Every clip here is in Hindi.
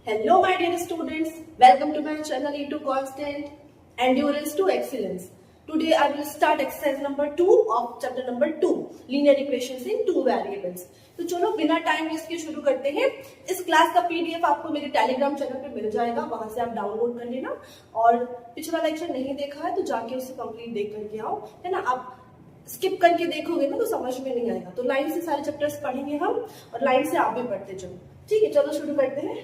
Hello my dear students, welcome to my channel E2 Constant Endurance to Excellence. Today I will start exercise number 2 of chapter number 2 linear equations in two variables. तो चलो बिना टाइम वेस्ट के शुरू करते हैं। इस क्लास का पीडीएफ आपको मेरे टेलीग्राम चैनल पे मिल जाएगा, वहां से आप डाउनलोड कर लेना। और पिछला लेक्चर नहीं देखा है तो जाके उसे कंप्लीट देख करके आओ, है ना। आप स्किप करके देखोगे ना तो समझ में नहीं आएगा, तो लाइन से सारे चैप्टर्स पढ़ेंगे हम और लाइन से आप भी पढ़ते चलो। ठीक है, चलो शुरू करते हैं।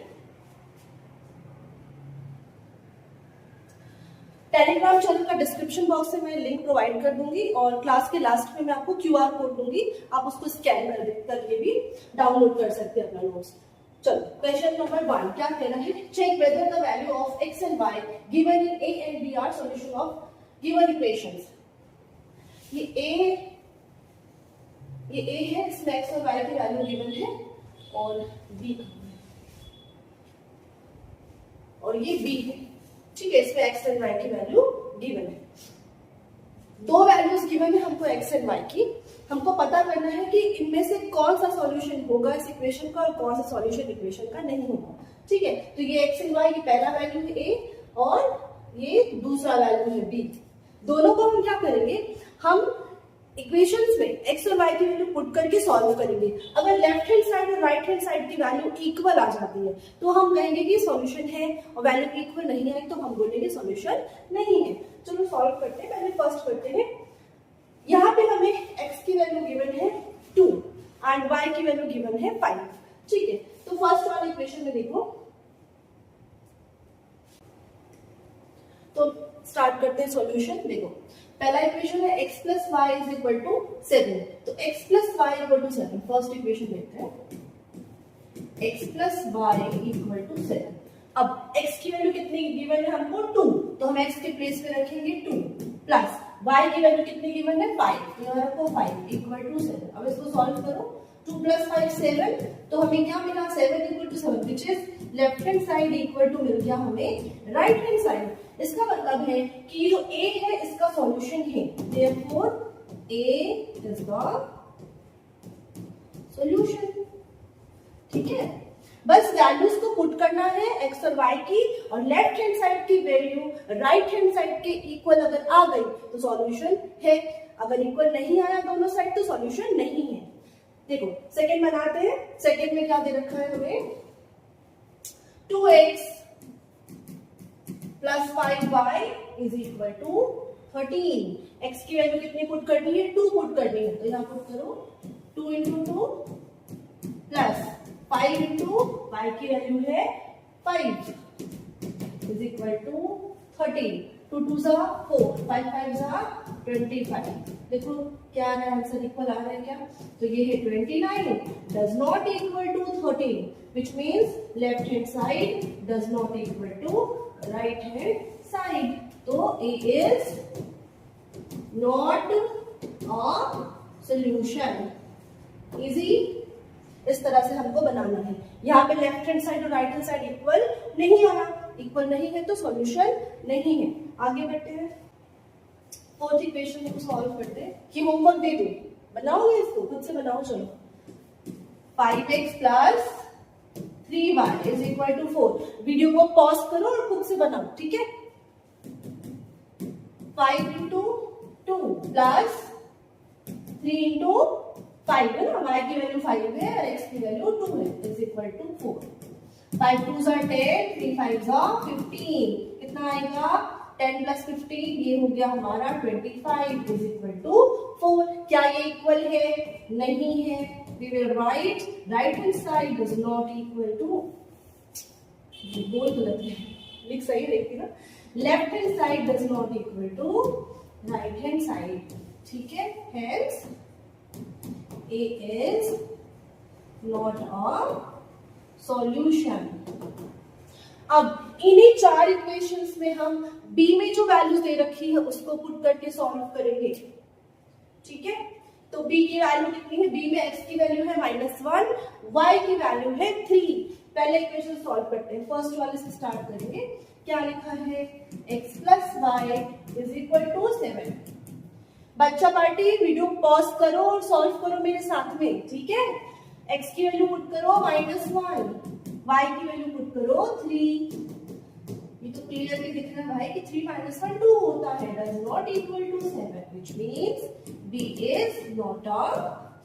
टेलीग्राम चैनल का डिस्क्रिप्शन बॉक्स में मैं लिंक प्रोवाइड कर दूंगी और क्लास के लास्ट में मैं आपको क्यूआर कोड दूंगी, आप उसको स्कैन करके भी डाउनलोड कर सकते हैं अपना नोट्स। चलो क्वेश्चन नंबर 1 क्या कह रहा है, check whether the value of x and y given in a and b are solution of given equations. ये a है, इसमें x और y की वैल्यू गिवन है और b और ये b है। ठीक है, इसमें x एंड y की वैल्यू गिवन है। दो वैल्यूज गिवन है हमको x एंड y की। हमको पता करना है कि इनमें से कौन सा सॉल्यूशन होगा इस इक्वेशन का और कौन सा सॉल्यूशन इक्वेशन का नहीं होगा। ठीक है, तो ये x एंड y की पहला वैल्यू है a और ये दूसरा वैल्यू है b। दोनों को हम क्या करेंगे, हम इक्वेशंस में x और y की वैल्यू पुट करके सॉल्व करेंगे। अगर लेफ्ट हैंड साइड और राइट हैंड साइड की वैल्यू इक्वल आ जाती है तो हम कहेंगे कि सॉल्यूशन है, और वैल्यू इक्वल नहीं आई तो हम बोलेंगे सॉल्यूशन नहीं है। चलो सॉल्व करते हैं। पहले फर्स्ट करते हैं। यहाँ पे हमें x की वैल्यू गिवन है 2 एंड y की वैल्यू गिवन है 5। ठीक है, तो फर्स्ट वाले इक्वेशन में देखो, तो स्टार्ट करते हैं सॉल्यूशन। देखो पहला इक्वेशन है x plus Y is equal to 7, तो x plus Y equal to 7। First equation देखते हैं, x plus Y equal to 7। अब x की वैल्यू कितनी गिवन है हमको 2, तो हम x के प्लेस पे रखेंगे 2 प्लस y की वैल्यू कितनी गिवन है 5, तो यहाँ रखो 5 इक्वल टू 7। अब इसको सॉल्व करो, 2 प्लस 5 7, तो हमें क्या मिला 7 equal to 7 which is left hand side equal to मिल गया हमें राइट हैंड साइड। इसका मतलब है कि जो a है इसका सॉल्यूशन है, therefore a is the solution। ठीक है, बस वैल्यूज को पुट करना है x और y की, और लेफ्ट हैंड साइड की वैल्यू राइट हैंड साइड के इक्वल अगर आ गई तो सॉल्यूशन है, अगर इक्वल नहीं आया दोनों साइड तो सॉल्यूशन नहीं है। देखो सेकंड बनाते हैं। सेकंड में क्या दे रखा है हमें, 2x plus 5y is equal to 13। x की वैल्यू कितनी पुट करनी है, 2 पुट करनी है, तो यहाँ पुट करो 2 इंटू 2 प्लस 5 इंटू y की वैल्यू है 5 इज इक्वल टू 13। 2 2 जा 4, 5 5 जा 25। देखो क्या आ रहा है आंसर, इक्वल आ रहा है क्या, तो ये है 29 does not equal to 13 which means left hand side does not equal to right hand side, तो A is not a solution। Easy, इस तरह से हमको बनाना है। यहाँ पे लेफ्ट हैंड साइड और राइट हैंड साइड इक्वल नहीं आया, इक्वल नहीं है तो सॉल्यूशन नहीं है। आगे बढ़ते हैं, फोर्थ इक्वेशन को सॉल्व करते हैं। कि होमवर्क दे दो, बनाओगे इसको, खुद से बनाओ। चलो 5x plus 3y is equal to 4। Video को पॉज करो और खुद से बनाओ, ठीक है। 5 इंटू 2 प्लस 3 इंटू 5 है ना, y की वैल्यू 5 है और x की वैल्यू 2 है, इज इक्वल टू 4। 5 2 जा 10, 3 5 जा 15, कितना आएगा 10 प्लस 15, ये हो गया हमारा 25 इज इक्वल टू 4। क्या ये इक्वल है, नहीं है। We will write right hand side does not equal to, बोल गलत है, लिख सही देखिए ना, left hand side does not equal to right hand side। ठीक है, hence A is not a solution। अब इन्हीं चार इक्वेशंस में हम B में जो वैल्यूज दे रखी है उसको पुट करके सॉल्व करेंगे। ठीक है, तो b की वैल्यू कितनी है, b में x की वैल्यू है -1, y की वैल्यू है 3। पहले इक्वेशन सॉल्व करते हैं, फर्स्ट वाले से स्टार्ट करेंगे। क्या लिखा है, x plus Y is equal to 7। बच्चा पार्टी वीडियो पॉज करो और सॉल्व करो मेरे साथ में, ठीक है। x की वैल्यू पुट करो -1, y की वैल्यू पुट करो 3। ये तो क्लियरली दिख रहा है भाई कि 3 - 1 2 होता है, does not equal to 7, which means b is not a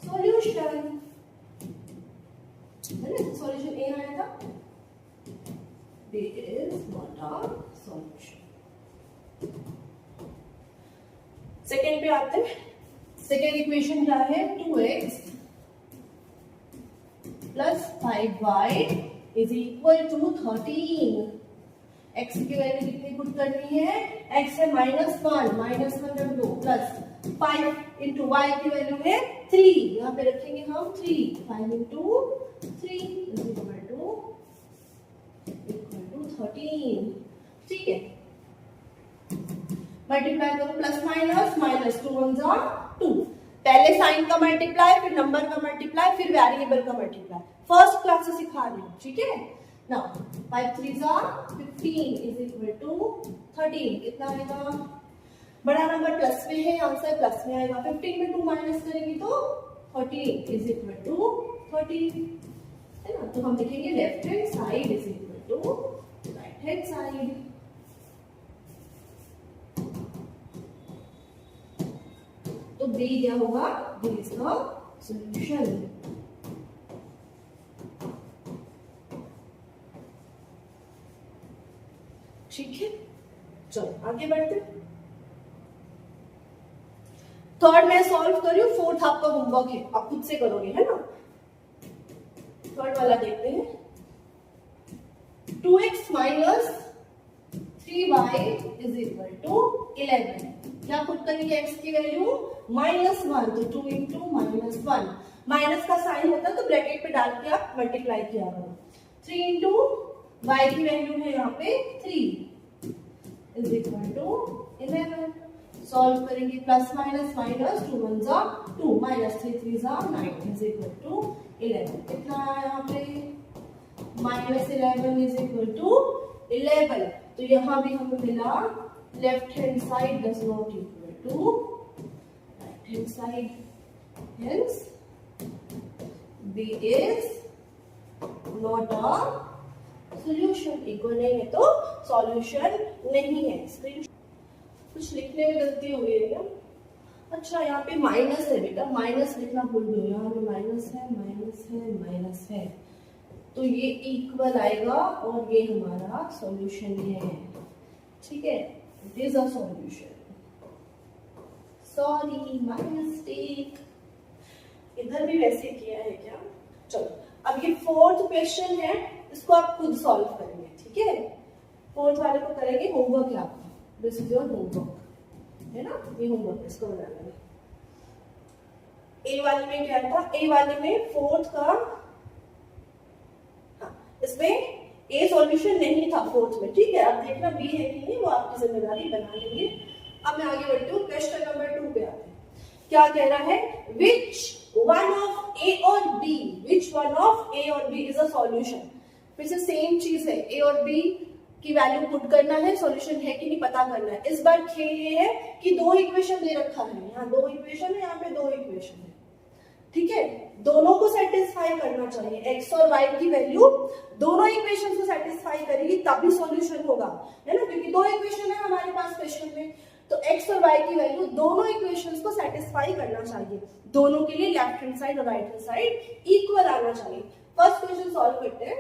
solution. है ना, सॉल्यूशन ए आया था, b is not a solution. Second पे आते हैं। सेकेंड इक्वेशन क्या है, 2x plus 5y is equal to 13। x की वैल्यू कितनी पुट करनी है, x है -1 रख दो, प्लस 5 इंटू y की वैल्यू है 3, यहाँ पे रखेंगे हम 3, 5 इंटू 3 इज इक्वल टू 13। ठीक है, मल्टीप्लाई करो, प्लस माइनस 2 1 जा 2, पहले साइन का मल्टीप्लाई, फिर नंबर का मल्टीप्लाई, फिर वेरिएबल का मल्टीप्लाई, फर्स्ट क्लास से सिखा रही हूँ। ठीक है, नाउ 5 3 जा 15 इज इक्वल टू 13। कितना आएगा, बड़ा नंबर प्लस में है, आंसर प्लस में आएगा। 15 में 2 माइनस करेंगे तो 13 इज इक्वल टू 13, है ना। तो हम लिखेंगे left hand side is equal to right hand side. तो बी क्या होगा, बी इज द सॉल्यूशन। ठीक है, चलो आगे बढ़ते। थर्ड मैं सॉल्व कर रही हूँ, फोर्थ आपका होमवर्क है, आप खुद से करोगे, है ना। थर्ड वाला देखते हैं। 2x minus 3y is equal to 11। क्या पुट करेंगे x की वैल्यू, -1, तो 2 इंटू -1, माइनस का साइन होता है तो ब्रैकेट पे डाल के आप मल्टीप्लाई किया करो। 3 इंटू y की वैल्यू है यहाँ पे 3 इज इक्वल टू 11। सॉल्व करेंगे, प्लस माइनस 2 1 जा 2, -3 3 जा 9 इज इक्वल टू 11। कितना आया यहाँ पे, -11 इज इक्वल टू 11। तो यहाँ भी हमें मिला left hand side does not equal to right hand side, hence b is not a solution. Equal नहीं है तो सॉल्यूशन नहीं है। कुछ लिखने में गलती हो गई है क्या, अच्छा यहाँ पे माइनस है बेटा, माइनस लिखना भूल गए, यहाँ पे माइनस है माइनस है माइनस है, तो ये इक्वल आएगा और ये हमारा सॉल्यूशन है। ठीक है, it is a solution. Sorry my mistake, इधर भी वैसे किया है क्या। चलो अब ये फोर्थ क्वेश्चन है, इसको आप खुद सॉल्व करेंगे। ठीक है, फोर्थ वाले को करेंगे, होमवर्क है आपका, दिस इज योर होमवर्क, है ना, ये होमवर्क इसको बनाना है। ए वाले में क्या था, ए वाले में फोर्थ का, हाँ इसमें ए सॉल्यूशन नहीं था फोर्थ में। ठीक है, अब देखना बी है कि नहीं, वो आपकी जिम्मेदारी बना लेंगे। अब मैं आगे बढ़ती हूँ, क्वेश्चन नंबर 2 पे आते हैं। क्या कह रहा है, विच वन ऑफ ए और बी, विच वन ऑफ ए और बी इज अ सॉल्यूशन। फिर से सेम चीज है, ए और बी की वैल्यू पुट करना है, सॉल्यूशन है कि नहीं पता करना है। इस बार खेल ये है कि 2 इक्वेशन दे रखा है, यहाँ 2 इक्वेशन है, यहाँ पे 2 इक्वेशन है। ठीक है, दोनों को सेटिस्फाई करना चाहिए, एक्स और वाई की वैल्यू दोनों इक्वेशन को सेटिस्फाई करेगी तभी सॉल्यूशन होगा, है ना, क्योंकि 2 इक्वेशन है हमारे पास क्वेश्चन में, तो एक्स और वाई की वैल्यू दोनों इक्वेशंस को सेटिस्फाई करना चाहिए। दोनों के लिए लेफ्ट हैंड साइड और राइट हैंड साइड इक्वल आना चाहिए। फर्स्ट क्वेश्चन सॉल्व करते हैं।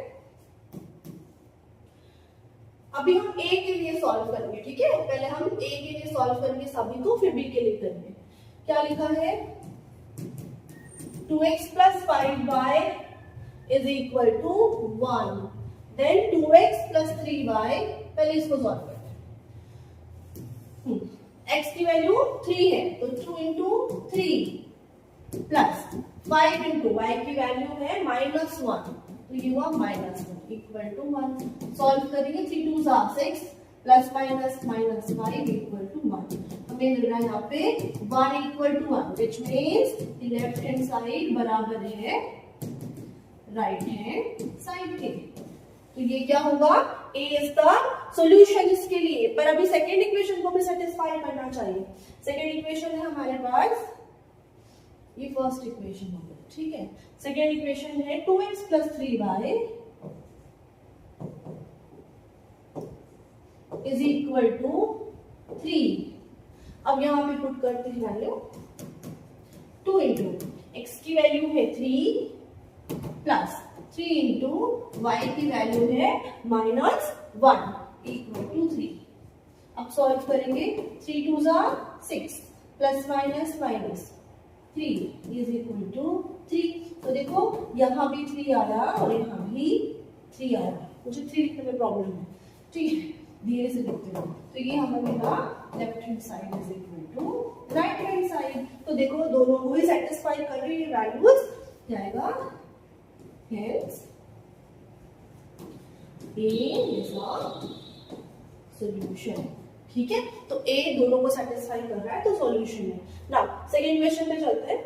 अभी हम ए के लिए सॉल्व करेंगे। ठीक है, पहले हम ए के लिए सॉल्व करेंगे सभी को, फिर बी के लिए करेंगे। क्या लिखा है, 2x plus 5y is equal to 1, then 2x plus 3y, पहले इसको सॉल्व करते हैं। x की वैल्यू 3 है तो 2 इंटू 3 प्लस 5 इंटू y की वैल्यू है -1, तो ये हुआ -1 इक्वल टू 1। सॉल्व करेंगे, 3 2 6 प्लस माइनस -5 इक्वल टू 1। हमें मिल रहा है यहाँ पे 1 equal to 1, which means left hand side बराबर है राइट हैंड साइड के। तो ये क्या होगा, A इज द सॉल्यूशन इसके लिए। पर अभी सेकेंड इक्वेशन को भी सेटिस्फाई करना चाहिए। सेकेंड इक्वेशन है हमारे पास, ये फर्स्ट इक्वेशन हो गया। ठीक है, सेकेंड इक्वेशन है 2x plus 3y is equal to 3। अब यहाँ पे पुट करते हैं वैल्यू 2 इंटू एक्स की वैल्यू है 3 प्लस 3 इंटू वाई की वैल्यू है -1 इक्वल टू 3। अब सॉल्व करेंगे 3 2 जा 6 plus minus minus 3 is equal to 3। तो देखो यहाँ भी 3 आ रहा और यहाँ भी 3 आ रहा। मुझे 3 लिखने में प्रॉब्लम है, ठीक है, धीरे से लिखते हो। तो ये हमें मिला left hand side is equal to right hand side. तो देखो दोनों को ही सेटिस्फाई कर रही है वैल्यूज, जाएगा hence a is a solution. ठीक है, तो ए दोनों को सेटिस्फाई कर रहा है तो सॉल्यूशन है। नाउ सेकंड क्वेश्चन पे चलते हैं।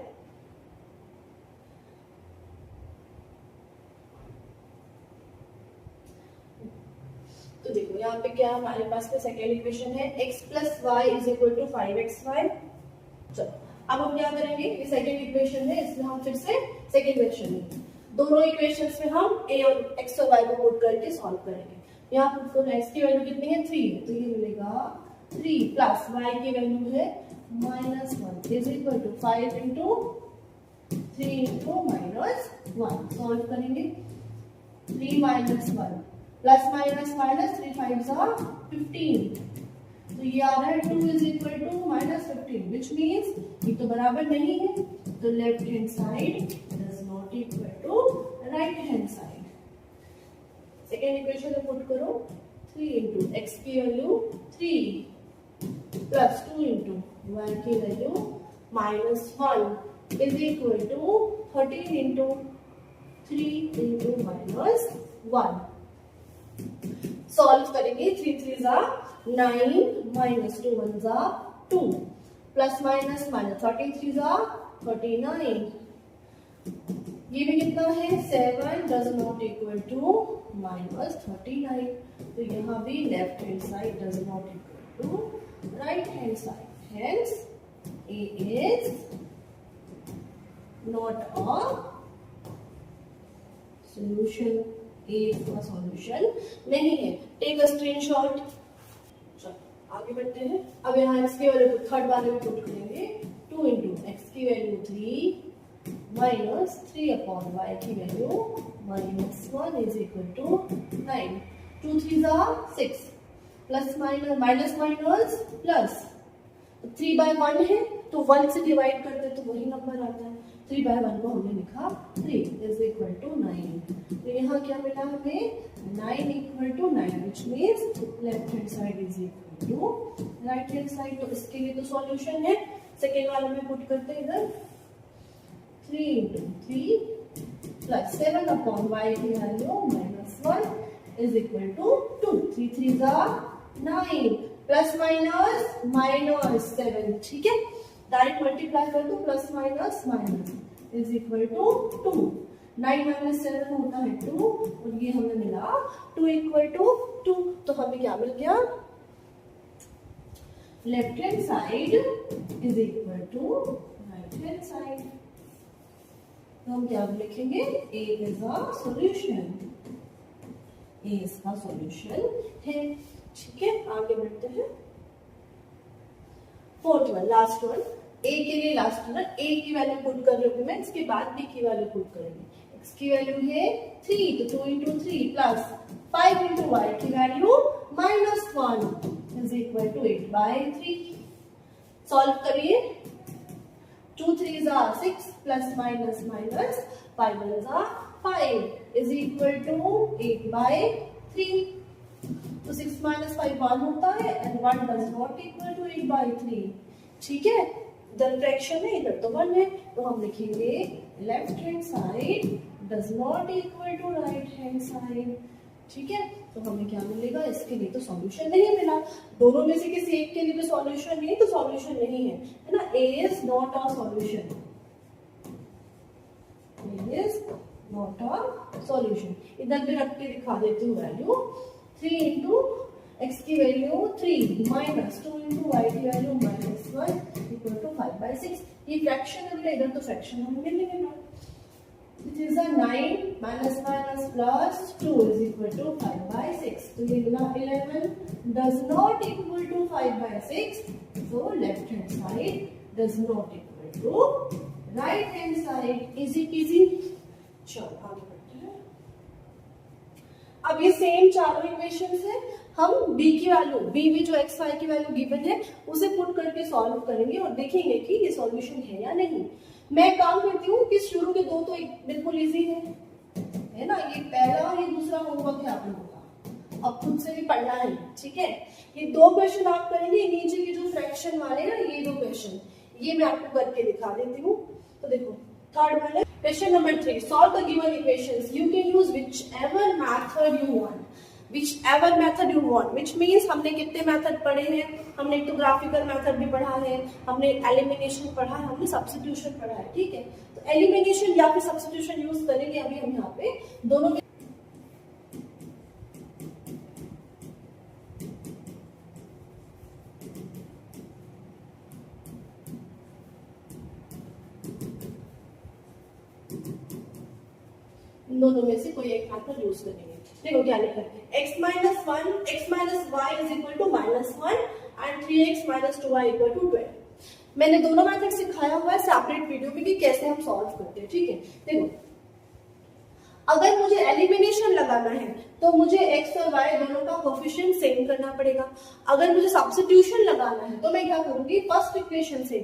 तो देखो यहाँ पे क्या हमारे पास में सेकेंड इक्वेशन है x plus Y is equal to 5xy। चलो अब हम क्या करेंगे, ये सेकेंड इक्वेशन है, इसमें हम फिर से सेकेंड इक्वेशन है, दोनों इक्वेशंस में हम a और x और y को पुट करके सॉल्व करेंगे। यहाँ पुट करो x की वैल्यू कितनी है 3, तो ये मिलेगा 3 प्लस y की वैल्यू है -1 is equal to 5 into 3 into -1। Solve करेंगे 3 -1 प्लस माइनस माइनस 3 5 जा 15, तो ये आ रहा है 2 is equal to -15 which means ये तो बराबर नहीं है, तो left hand side does not equal to right hand side. Second equation में पुट करो 3 इंटू एक्स की वैल्यू 3 प्लस 2 इंटू वाई की value -1 is equal to 13 into 3 into -1। Solve करेंगे 3 3 जा 9 माइनस 2 1 जा 2 प्लस माइनस माइनस 33 जा 39, ये भी कितना है 7 डज नॉट इक्वल टू -39। तो यहाँ भी left hand side does not equal to right hand side, hence a is not a solution. A का सॉल्यूशन नहीं है। Take a screenshot. चलो आगे बढ़ते हैं। अब यहाँ x की वैल्यू थर्ड वाले में पुट करेंगे 2 इंटू एक्स की वैल्यू 3 माइनस 3 अपॉन वाई की वैल्यू -1 इज इक्वल टू 9। 2 3 जा 6 plus minus minus minus plus 3 by 1 है तो 1 से डिवाइड करते तो वही नंबर आता है। 3 बाय 1 को हमने लिखा 3 इज इक्वल टू 9। तो यहाँ क्या मिला हमें 9 equal to 9 which means left hand side is equal to right hand side. तो इसके लिए तो सॉल्यूशन है। सेकेंड वाले में पुट करते हैं इधर 3 इंटू 3 प्लस 7 अपॉन वाई की वैल्यू -1 इज इक्वल टू 2। 3 3 जा 9 प्लस माइनस माइनस 7, ठीक है, डायरेक्ट मल्टीप्लाई कर दो plus minus minus is equal to 2। 9 minus 7 होता है 2 और ये हमें मिला 2 इक्वल टू 2। तो हमें क्या मिल गया, left hand side is equal to right hand side. तो हम क्या लिखेंगे, ए इज अ सॉल्यूशन, ए इसका सॉल्यूशन है। ठीक है, आगे बढ़ते हैं। फोर्थ वन, लास्ट वन, ए के लिए लास्ट वन। ए की वैल्यू पुट कर रही हूँ मैं, इसके बाद बी की वैल्यू पुट करेंगे। एक्स की वैल्यू है 3 तो 2 इंटू 3 प्लस 5 इंटू वाई की value -1 is equal to 8 by 3। Solve करिए 2 3 जा 6 प्लस माइनस माइनस 5 1 जा 5 इज इक्वल टू 8 बाय 3। तो 6 माइनस 5 1 होता है and 1 does not equal to 8 by 3। ठीक है, इधर फ्रैक्शन है इधर तो 1 है, तो हम लिखेंगे left hand side does not equal to right hand side. ठीक है, तो हमें क्या मिलेगा, इसके लिए तो सॉल्यूशन नहीं मिला। दोनों में से किसी एक के लिए भी सॉल्यूशन नहीं तो सॉल्यूशन नहीं है ना। A is not a solution, a is not a solution. इधर भी रख के दिखा देती हूँ वैल्यू 3 इंटू एक्स की वैल्यू 3 माइनस 2 इंटू वाई की वैल्यू -1 इक्वल टू 5 बाय 6। ये फ्रैक्शन है, इधर तो फ्रैक्शन हमें मिलेंगे ना। It is a 9 minus minus plus 2 is equal to 5 by 6। तो लिखना 11 does not equal to 5/6, so left hand side does not equal to right hand side. Easy peasy. चलो आगे बढ़ते हैं। अब ये सेम चारों इक्वेशंस है, हम b की वैल्यू, b में जो x y की वैल्यू गिवन है उसे पुट करके सॉल्व करेंगे और देखेंगे कि ये सॉल्यूशन है या नहीं। मैं काम करती हूँ कि शुरू के दो तो बिल्कुल इजी है ना, ये पहला और ये दूसरा होमवर्क है आप लोगों का, अब खुद से भी पढ़ना है, ठीक है। ये दो क्वेश्चन आप करेंगे, नीचे के जो फ्रैक्शन वाले ना ये दो क्वेश्चन ये मैं आपको करके दिखा देती हूँ। तो देखो थर्ड वाले question number 3, solve the given equations, you can use whichever method you want, whichever method you want, which means हमने कितने मेथड पढ़े हैं, हमने एक तो ग्राफिकल मेथड भी पढ़ा है, हमने एलिमिनेशन पढ़ा है, हमने सब्स्टिट्यूशन पढ़ा है, ठीक है। तो एलिमिनेशन या फिर सब्स्टिट्यूशन यूज करेंगे अभी हम यहाँ पे दोनों में। दोनों में से कोई एक मेथड यूज करेंगे। देखो क्या लिखा है, x minus 1 x minus y is equal to -1 and 3x minus 2y equal to 12। मैंने दोनों मेथड सिखाया हुआ है सेपरेट वीडियो में कि कैसे हम सॉल्व करते हैं, ठीक है। देखो अगर मुझे एलिमिनेशन लगाना है तो मुझे x और y दोनों का कोफिशिएंट सेम करना पड़ेगा। अगर मुझे सब्स्टिट्यूशन लगाना है तो मैं क्या करूंगी, फर्स्ट इक्वेशन से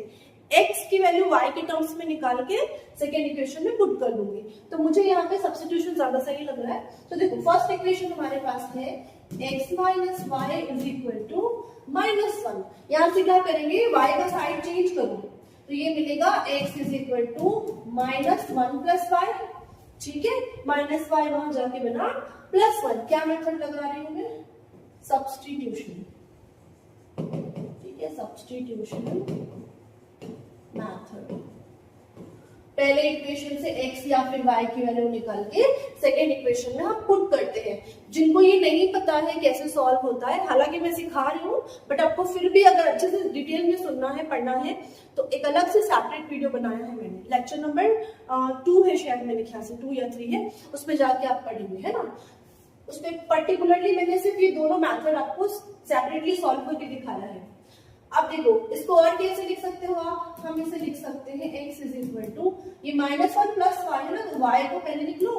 x की वैल्यू y के टर्म्स में निकाल के सेकेंड इक्वेशन में पुट कर दूंगी। तो मुझे यहाँ पे सब्स्टिट्यूशन ज्यादा सही लग रहा है। तो देखो फर्स्ट इक्वेशन हमारे पास है x minus y is equal to -1। यहाँ से क्या करेंगे, y का साइड चेंज करो तो ये मिलेगा x is equal to -1 plus y, ठीक है। माइनस y वहां जाके बना +1। क्या मेथड लगा रही हूँ मैं, सब्स्टिट्यूशन, ठीक है, सब्स्टिट्यूशन मेथड। पहले इक्वेशन से x या फिर y की वैल्यू निकाल के सेकेंड इक्वेशन में हम पुट करते हैं। जिनको ये नहीं पता है कैसे सॉल्व होता है, हालांकि मैं सिखा रही हूँ बट आपको फिर भी अगर अच्छे से डिटेल में सुनना है, पढ़ना है तो एक अलग से सेपरेट वीडियो बनाया है मैंने, लेक्चर नंबर 2 है शायद, मेरे ख्याल से 2 या 3 है, उसमें जाके आप पढ़ेंगे, है ना। उसमें पर्टिकुलरली मैंने सिर्फ ये दोनों मेथड आपको सेपरेटली सॉल्व करके दिखाया है। अब देखो इसको और कैसे लिख सकते हो आप, हम इसे लिख सकते हैं x इज इक्वल टू, ये -1 प्लस y है ना, तो y को पहले लिख लो,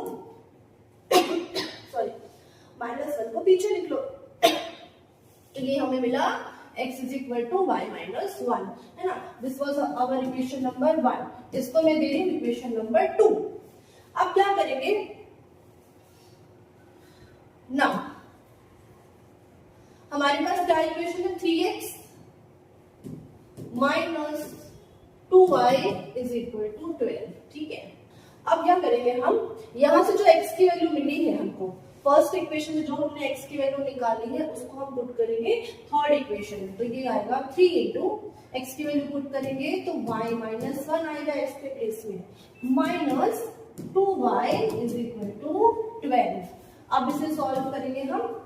सॉरी -1 को पीछे लिख लो, तो ये हमें मिला x is equal to y minus 1, है ना। This was our equation number 1। इसको मैं दे रही हूँ इक्वेशन नंबर 2। अब क्या करेंगे ना, हमारे पास क्या इक्वेशन है, 3x minus 2y is equal to 12, ठीक है। अब क्या करेंगे हम, यहां से जो x की वैल्यू मिली है हमको फर्स्ट इक्वेशन में, जो हमने x की वैल्यू निकाली है उसको हम पुट करेंगे थर्ड इक्वेशन में। तो ये आएगा 3 इंटू x की वैल्यू पुट करेंगे तो y माइनस 1 आएगा x के प्लेस में, minus 2y is equal to 12। अब इसे सॉल्व करेंगे हम,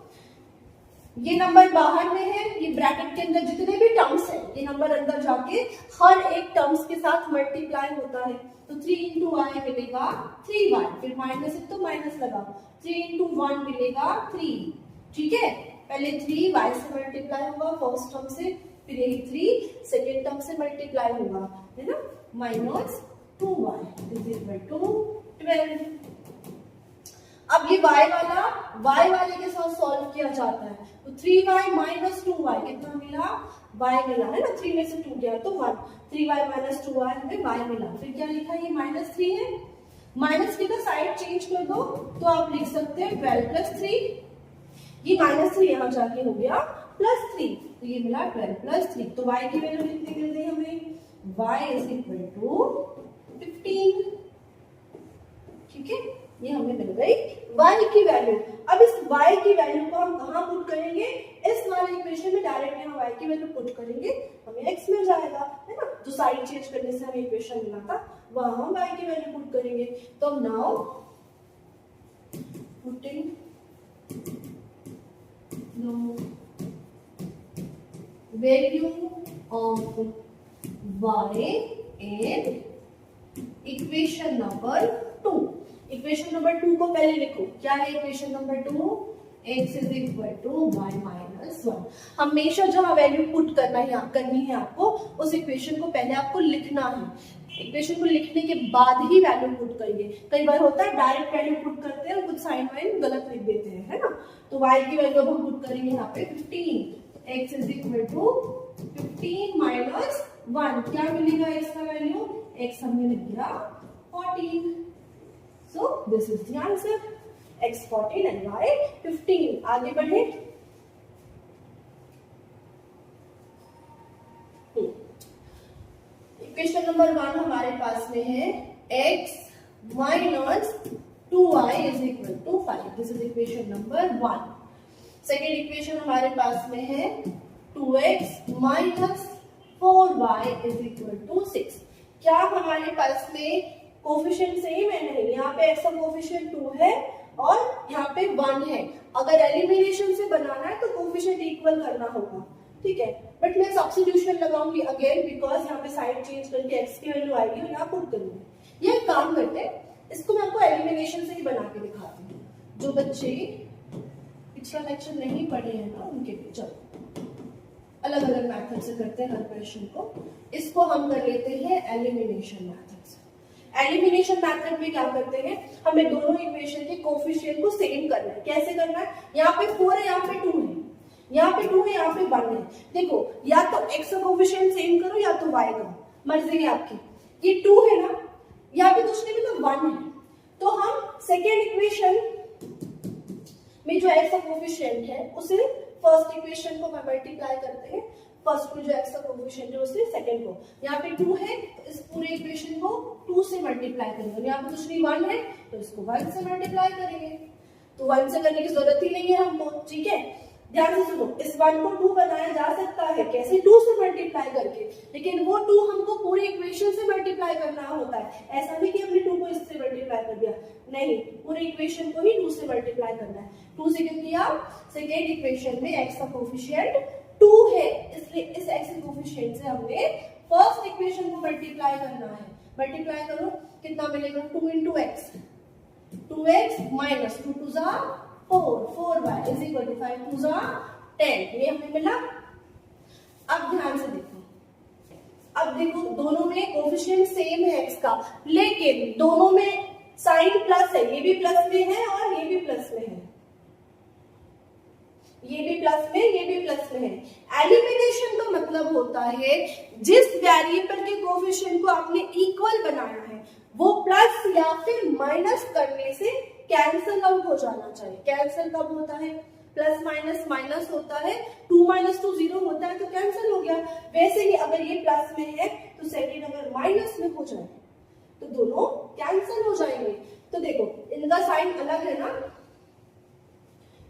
ये नंबर बाहर में है, ये ब्रैकेट के अंदर जितने भी टर्म्स है ये नंबर अंदर जाके हर एक टर्म्स के साथ मल्टीप्लाई होता है। तो 3 इंटू वाई मिलेगा 3y, फिर माइनस है तो माइनस लगाओ, 3 इंटू 1 मिलेगा 3, ठीक है। पहले 3 y से मल्टीप्लाई होगा फर्स्ट टर्म से, फिर यही 3 सेकेंड टर्म से मल्टीप्लाई होगा, है ना, minus 2y is equal to 12। अब ये y वाले के साथ सॉल्व किया जाता है, तो 3y माइनस 2y कितना मिला, y मिला, है ना, 3 में से 2 गया तो 1, 3y माइनस 2y हमें y मिला। फिर क्या लिखा, ये -3 है, -3 का साइड चेंज कर दो तो आप लिख सकते हैं 12 प्लस 3, ये -3 यहाँ जाके हो गया +3, तो ये मिला 12 प्लस 3। तो y की वैल्यू कितनी मिल गई हमें, y इज इक्वल टू 15, ठीक है, ये हमें मिल गई y की वैल्यू। अब इस y की वैल्यू को हम कहाँ पुट करेंगे, इस वाले इक्वेशन में डायरेक्ट यहाँ y की वैल्यू पुट करेंगे, हमें x मिल जाएगा, है ना। जो साइड चेंज करने से हमें इक्वेशन मिला था वहां हम y की वैल्यू पुट करेंगे। तो now putting value of y in equation number 2। Equation number 2 को पहले लिखो, क्या है equation number 2, x is equal to y minus 1। हमेशा जहां वैल्यू पुट करनी है आपको, उस इक्वेशन को पहले आपको लिखना है। इक्वेशन को लिखने के बाद ही वैल्यू पुट करिए। कई बार होता है डायरेक्ट वैल्यू पुट करते हैं और कुछ साइन वाइन गलत लिख देते हैं, है ना। तो y की वैल्यू अब हम पुट करेंगे यहाँ पे 15, x is equal to 15 minus 1। क्या मिलेगा x का वैल्यू? x हमने लिख दिया 14। So this is the answer, x 14 and y 15। आगे बढ़े। इक्वेशन नंबर 1 हमारे पास में है x minus 2y is equal to 5। This is equation number 1। Second equation हमारे पास में है 2x minus 4y is equal to 6। क्या हमारे पास में कोफिशिएंट सेम है? नहीं, यहाँ पे x का कोफिशिएंट 2 है और यहाँ पे 1 है। अगर एलिमिनेशन से बनाना है तो कोफिशिएंट इक्वल करना होगा, ठीक है। बट मैं सब्स्टिट्यूशन लगाऊंगी अगेन, बिकॉज यहाँ पे साइड चेंज करके x की वैल्यू आएगी और यहाँ पुट करूंगी। ये काम करते हैं, इसको मैं आपको एलिमिनेशन से ही बना के दिखाती हूँ। जो बच्चे पिछला लेक्चर नहीं पढ़े हैं ना, उनके लिए चलो अलग अलग मेथड से करते हैं हर क्वेश्चन को। इसको हम कर लेते हैं एलिमिनेशन मेथड से। एलिमिनेशन मेथड में क्या करते हैं, हमें दोनों इक्वेशन के कोफिशिएंट को सेम करना है। कैसे करना है? यहाँ पे 4 है, यहाँ पे 2 है, यहाँ पे 2 है, यहाँ पे 1 है। देखो, या तो x का कोफिशिएंट सेम करो या तो y का, मर्जी है आपकी। ये 2 है ना, यहाँ पे कुछ नहीं मतलब 1 है। तो हम सेकेंड इक्वेशन में जो x का कोफिशिएंट है उसे फर्स्ट इक्वेशन को मल्टीप्लाई करते हैं। फर्स्ट में जो x का कोफिशिएंट है उससे सेकंड को। यहाँ पे 2 है तो इस पूरे इक्वेशन को 2 से मल्टीप्लाई करेंगे। यहाँ पे कुछ नहीं 1 है तो इसको 1 से मल्टीप्लाई करेंगे। तो 1 से करने की जरूरत ही नहीं है हमको, ठीक है। ध्यान से सुनो, इस 1 को 2 बनाया जा सकता है, कैसे? 2 से मल्टीप्लाई करके। लेकिन वो 2 हमको पूरी इक्वेशन से मल्टीप्लाई करना होता है। ऐसा नहीं कि हमने 2 को इससे मल्टीप्लाई कर दिया, नहीं, पूरे इक्वेशन को ही 2 से मल्टीप्लाई करना है। 2 से क्यों किया? सेकेंड इक्वेशन में x का कोफिशिएंट 2 है, इसलिए इस x के कोफिशिएंट से हमने फर्स्ट इक्वेशन को मल्टीप्लाई करना है। मल्टीप्लाई करो, कितना मिलेगा? 2 into x, 2x माइनस 2 2 जा 4, 4y इज इक्वल टू 5 2 जा 10। ये हमें मिला। अब ध्यान से देखो, अब देखो दोनों में कोफिशिएंट सेम है x का, लेकिन दोनों में साइन प्लस है। ये भी प्लस में है और ये भी प्लस में है, ये भी प्लस में, ये भी प्लस में है। एलिमिनेशन का मतलब होता है जिस वेरिएबल के कोफिशिएंट को आपने इक्वल बनाया है वो प्लस या फिर माइनस करने से कैंसल आउट हो जाना चाहिए। कैंसल कब होता है? प्लस माइनस माइनस होता है, 2 माइनस 2 0 होता है तो कैंसल हो गया। वैसे ही अगर ये प्लस में है तो सेकेंड अगर माइनस में हो जाए तो दोनों कैंसल हो जाएंगे। तो देखो इनका साइन अलग है ना,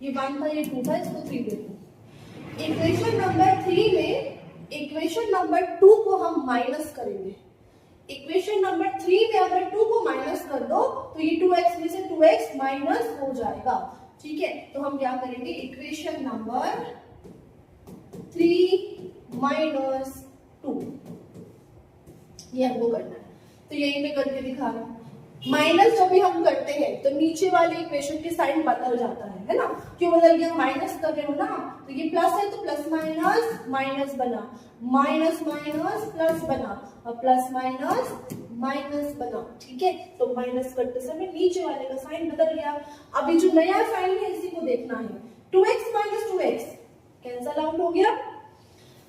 ये 1 था, ये 2 था, इसको 3 देखो। इक्वेशन नंबर 3 में इक्वेशन नंबर 2 को हम माइनस करेंगे। इक्वेशन नंबर 3 में अगर 2 को माइनस कर दो तो ये 2x में से 2x माइनस हो जाएगा, ठीक है। तो हम क्या करेंगे, इक्वेशन नंबर 3 माइनस 2, ये हमको करना है। तो यही मैं करके दिखा रहा हूं। माइनस जब भी हम करते हैं तो नीचे वाले इक्वेशन के साइन बदल जाता है ना। क्यों बदल गया? माइनस कर रहे हो ना, तो ये प्लस है तो प्लस माइनस माइनस बना, माइनस माइनस प्लस बना और प्लस माइनस माइनस बना, ठीक है। तो माइनस करते समय नीचे वाले का साइन बदल गया। अभी जो नया साइन है इसी को देखना है। 2x minus 2x cancel out हो गया,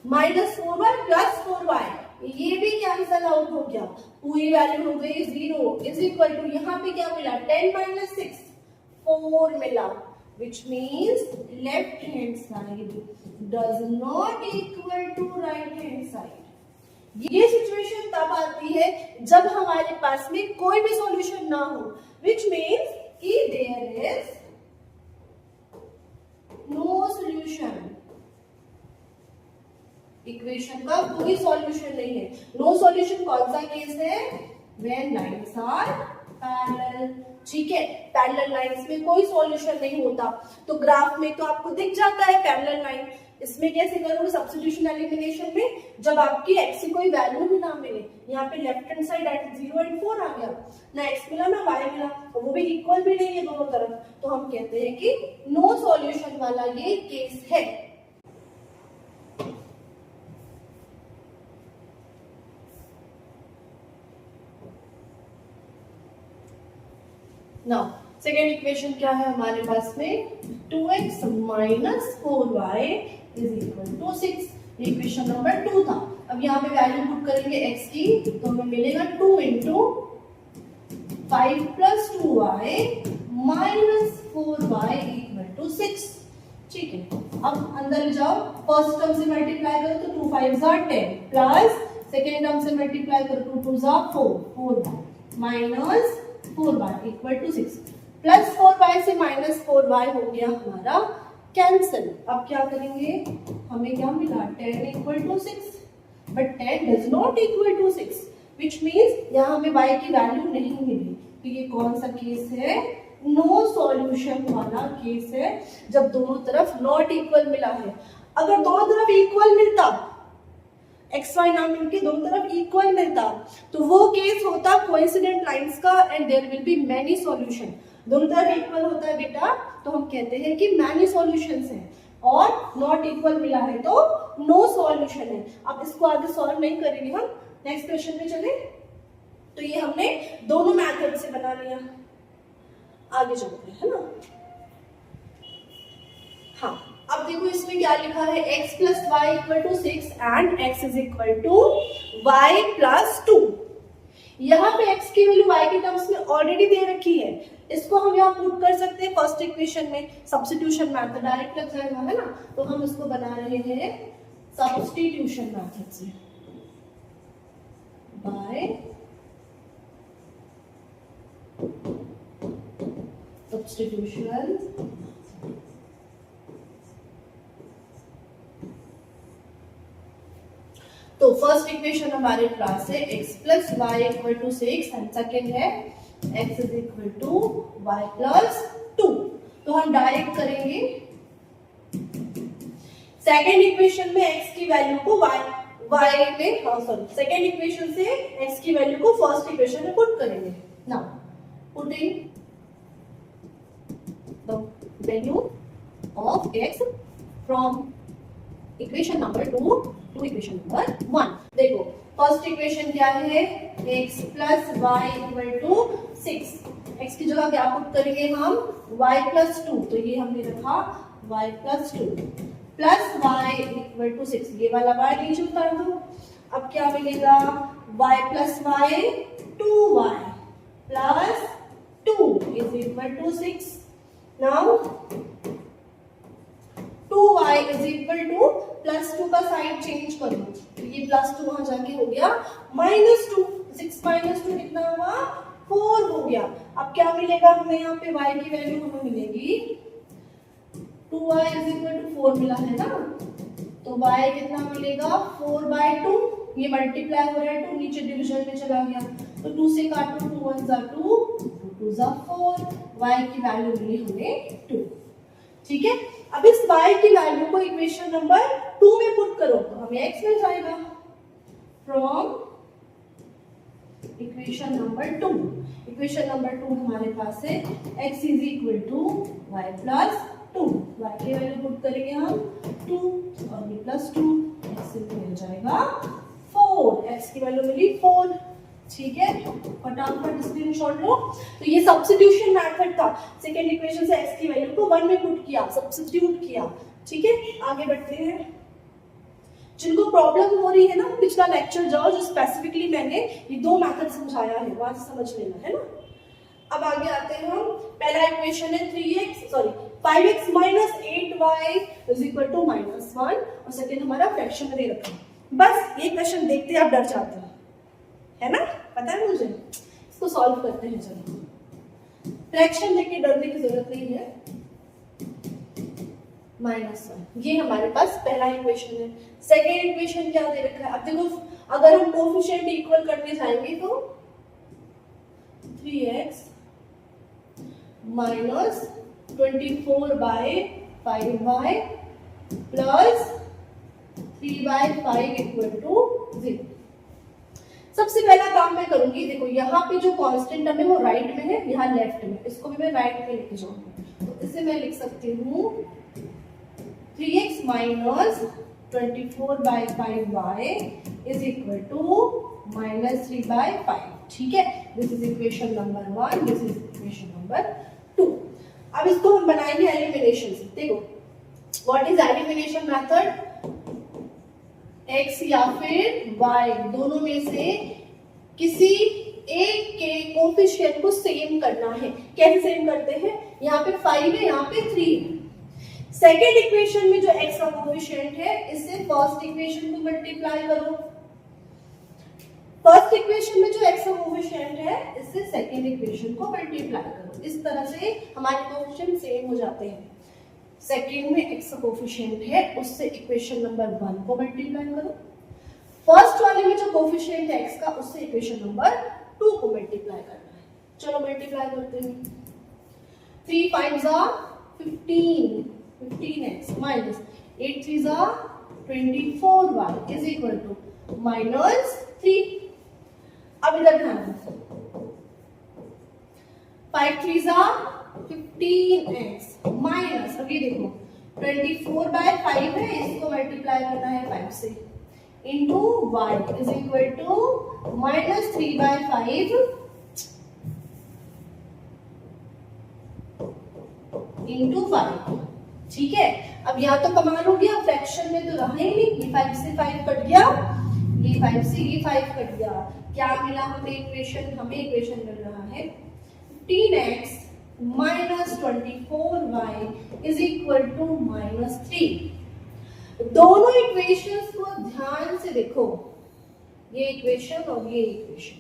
माइनस 4y प्लस 4y ये भी कैंसल आउट हो गया। पूरी वैल्यू हो गई 0 इज इक्वल टू, यहाँ पे क्या मिला? 10 माइनस 6 4 मिला, which means left hand side does not equal to right hand side. ये सिचुएशन तब आती है जब हमारे पास में कोई भी सॉल्यूशन ना हो, विच मीन्स कि there is no solution. Equation का कोई सॉल्यूशन नहीं है। नो सॉल्यूशन कौन सा केस है? When lines are parallel. ठीक है, पैरेलल लाइंस में कोई सॉल्यूशन नहीं होता, तो ग्राफ में तो आपको दिख जाता है पैरेलल लाइन। इसमें कैसे करोगे सब्स्टिट्यूशन एलिमिनेशन में, जब आपकी x की कोई वैल्यू भी ना मिले, यहाँ पे लेफ्ट हैंड साइड एट 0 और 4 आ गया, ना x मिला ना y मिला, और वो भी इक्वल भी नहीं है दोनों तरफ, तो हम कहते हैं कि नो सॉल्यूशन वाला ये केस है। नाउ सेकेंड इक्वेशन क्या है हमारे पास में, 2x minus 4y is equal to 6। Equation number 2 था। अब यहाँ पे वैल्यू पुट करेंगे x की, तो हमें मिलेगा 2 into 5 plus 2y minus 4y equal to 6। ठीक है, अब अंदर जाओ, फर्स्ट टर्म से मल्टीप्लाई करो तो 2 5 10 प्लस सेकेंड टर्म से मल्टीप्लाई करो 2 2 4 minus 4y equal to 6, plus 4y से माइनस 4y हो गया हमारा कैंसिल। अब क्या करेंगे, हमें क्या मिला 10 equal to 6, but 10 does not equal to 6, which means यहाँ हमें y की वैल्यू नहीं मिली। तो ये कौन सा केस है, नो सॉल्यूशन वाला केस है, जब दोनों तरफ नॉट इक्वल मिला है। अगर दोनों तरफ इक्वल मिलता, एक्स वाई ना मिलके दोनों तरफ इक्वल मिलता, तो वो केस होता कोइंसिडेंट लाइंस का, and there will be many solution. दोनों तरफ इक्वल होता है बेटा, तो हम कहते हैं कि मैनी सॉल्यूशंस हैं, और नॉट इक्वल मिला है तो नो सॉल्यूशन है। अब इसको आगे सॉल्व नहीं करेंगे हम, नेक्स्ट क्वेश्चन में चले। तो ये हमने दोनों मेथड से बना लिया, आगे चलते हैं, है ना। हाँ, अब देखो इसमें क्या लिखा है, x plus Y equal to 6 and x is equal to y plus 2। यहाँ पे x की वैल्यू y के टर्म्स में ऑलरेडी दे रखी है, इसको हम यहाँ पुट कर सकते हैं फर्स्ट इक्वेशन में, सब्स्टिट्यूशन मेथड डायरेक्ट लग जाएगा, है ना। तो हम इसको बना रहे हैं सब्स्टिट्यूशन मेथड से, बाय सब्स्टिट्यूशन। तो फर्स्ट इक्वेशन हमारे पास है x plus Y equal to 6 and second है x is equal to y plus 2। तो हम डायरेक्ट करेंगे सेकेंड इक्वेशन में x की वैल्यू को y में, सेकेंड इक्वेशन से x की वैल्यू को फर्स्ट इक्वेशन में पुट करेंगे। Now putting the value of x from equation number 2 to equation number 1। देखो फर्स्ट इक्वेशन क्या है, x plus Y equal to 6, x की जगह क्या पुट करेंगे हम, y प्लस 2, तो ये हमने रखा y plus 2 plus y equal to 6, ये वाला y नीचे उतार दो। अब क्या मिलेगा, y plus y 2y plus 2 is equal to 6। Now 2y is equal to plus 2 का साइड चेंज करो, तो ये प्लस 2 वहां जाके हो गया माइनस 2, 6 माइनस 2 कितना हुआ, 4 हो गया। अब क्या मिलेगा हमें, यहाँ पे y की वैल्यू हमें मिलेगी 2y इज इक्वल टू 4 मिला है ना, तो y कितना मिलेगा 4/2, ये मल्टीप्लाई हो रहा है 2 नीचे डिवीजन में चला गया, तो 2 से काटो 2 1 जा 2 2 जा 4, y की वैल्यू मिली हमें 2। ठीक है, अब इस y की वैल्यू को इक्वेशन नंबर 2 में पुट करो, तो हमें x मिल जाएगा from equation number 2। Equation number 2 हमारे पास है x is equal to y plus 2, y की वैल्यू पुट करेंगे हम 2 और ये प्लस 2, x मिल जाएगा 4, x की वैल्यू मिली 4। ठीक है, फटाफट स्क्रीनशॉट लो। तो ये सब्स्टिट्यूशन मेथड था, सेकेंड इक्वेशन से x की वैल्यू को 1 में पुट किया, सब्स्टिट्यूट किया। ठीक है, आगे बढ़ते हैं। जिनको प्रॉब्लम हो रही है ना, पिछला लेक्चर जाओ जो स्पेसिफिकली मैंने ये 2 मेथड समझाया है, वहां से समझ लेना, है ना। अब आगे आते हैं हम, पहला इक्वेशन है 5x minus 8y is equal to -1, और सेकेंड हमारा फ्रैक्शन में दे रखा है। बस ये क्वेश्चन देखते आप डर जाते हैं, है ना, पता है मुझे। इसको सॉल्व करते हैं, चलो। फ्रैक्शन देख के डरने की जरूरत नहीं है। -1 ये हमारे पास पहला इक्वेशन है। सेकेंड इक्वेशन क्या दे रखा है, अब देखो अगर हम कोफिशिएंट इक्वल करने जाएंगे तो 3x minus 24/5y plus 3/5 equal to 0। सबसे पहला काम मैं करूंगी, देखो यहाँ पे जो कांस्टेंट टर्म है वो राइट में है, यहाँ लेफ्ट में, इसको भी मैं राइट में लेके जाऊंगी। तो इसे मैं लिख सकती हूँ 3x minus 24/5y is equal to minus 3/5। ठीक है, this is equation number 1, this is equation number 2। अब इसको हम बनाएंगे एलिमिनेशन से। देखो what is elimination method, x या फिर y दोनों में से किसी एक के कोफिशिएंट को सेम करना है। कैसे सेम करते हैं, यहाँ पे 5 है, यहाँ पे 3 है। सेकेंड इक्वेशन में जो x का कोफिशिएंट है इससे फर्स्ट इक्वेशन को मल्टीप्लाई करो। फर्स्ट इक्वेशन में जो x का कोफिशिएंट है इससे सेकेंड इक्वेशन को मल्टीप्लाई करो। इस तरह से हमारे कोफिशिएंट सेम हो जाते हैं। सेकेंड में x का कोफिशिएंट है उससे इक्वेशन नंबर 1 को मल्टीप्लाई करो। फर्स्ट वाले में जो कोफिशिएंट है x का उससे इक्वेशन नंबर 2 को मल्टीप्लाई करना है। चलो मल्टीप्लाई करते हैं। 3 5 15 15x minus 8 3 24y is equal to minus 3। अब इधर ध्यान रखो, 5 3 15x माइनस, अभी देखो 24/5 है, इसको मल्टीप्लाई करना है 5 से, into y is equal to minus 3/5 into 5। ठीक है, अब यहाँ तो कमाल हो गया, फ्रैक्शन में तो रहा ही नहीं, ये 5 से 5 कट गया, ये 5 से ये 5 कट गया। क्या मिला हमें इक्वेशन, हमें इक्वेशन मिल रहा है 15x minus 24y is equal to minus 3। दोनों इक्वेशंस को ध्यान से देखो, ये इक्वेशन और ये equation,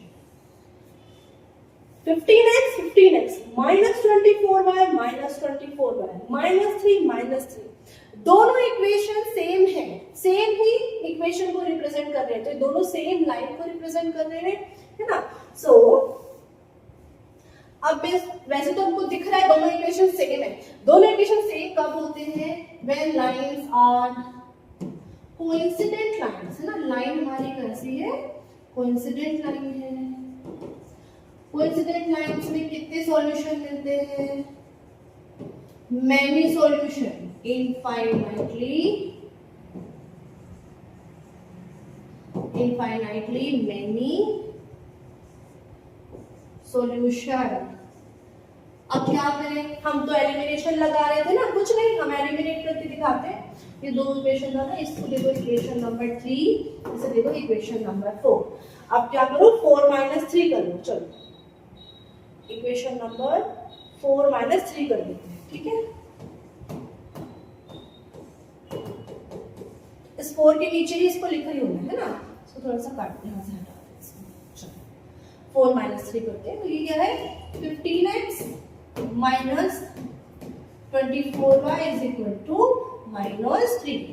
15x minus 24y minus 24y minus 3 दोनों इक्वेशन सेम है, सेम ही इक्वेशन को रिप्रेजेंट कर रहे हैं, तो दोनों सेम लाइन को रिप्रेजेंट कर रहे हैं, है ना। सो अब वैसे तो हमको दिख रहा है दोनों इक्वेशन सेम है। दोनों इक्वेशन सेम कब होते हैं, when lines are coincident lines, है ना। लाइन हमारी कैसी है, कोइंसिडेंट लाइन है। कोइंसिडेंट लाइंस में कितने सॉल्यूशन मिलते हैं, many solution, infinitely many solution. अब क्या करें, हम तो एलिमिनेशन लगा रहे थे ना, कुछ नहीं, हम एलिमिनेट करके दिखाते हैं। ये दो इक्वेशन था ना, इसको देखो इक्वेशन नंबर 3, इसे देखो इक्वेशन नंबर 4। अब क्या करो, 4 - 3 कर लो। चलो इक्वेशन नंबर 4 - 3 कर लेते हैं। ठीक है, इस 4 के नीचे ही इसको लिख रही हूं मैं, है ना। इसको थोड़ा सा काटते हैं, यहाँ से हटा देते हैं। चलो 4 - 3 करते हैं। तो ये क्या है, 15x minus 24y is equal to minus 3।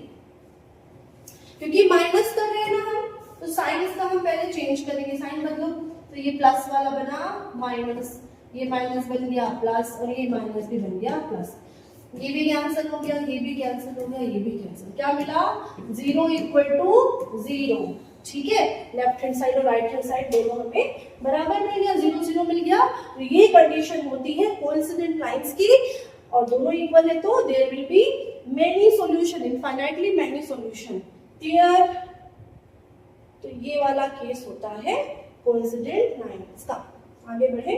क्योंकि माइनस कर रहे हैं ना हम, तो साइन इसका हम पहले चेंज करेंगे, साइन बदलो। तो ये प्लस वाला बना माइनस, ये माइनस बन गया प्लस, और ये माइनस भी बन गया प्लस। ये भी कैंसिल हो गया, ये भी कैंसिल हो गया, ये भी कैंसिल। क्या मिला, 0 इक्वल टू 0। ठीक है, लेफ्ट हैंड साइड और राइट हैंड साइड दोनों हमें बराबर मिल गया, 0 0 मिल गया। तो ये कंडीशन होती है कोइंसिडेंट लाइंस की, और दोनों इक्वल है तो there will be many solution, infinitely many solution. Clear. तो ये वाला केस होता है कोइंसिडेंट लाइंस का। आगे बढ़े।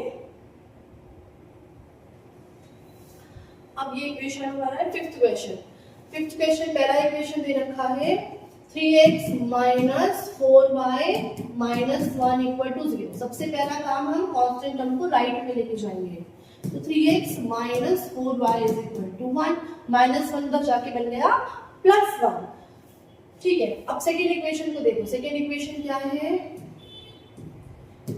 अब ये इक्वेशन हमारा है फिफ्थ क्वेश्चन। फिफ्थ क्वेश्चन, पहला इक्वेशन दे रखा है 3x minus 4y minus 1 equal to 0। सबसे पहला काम हम कांस्टेंट टर्म को राइट में लेके जाएंगे। तो 3x minus 4y is equal to 1, minus 1 तक जाके बन गया प्लस 1। ठीक है, अब सेकेंड इक्वेशन को देखो। सेकेंड इक्वेशन क्या है,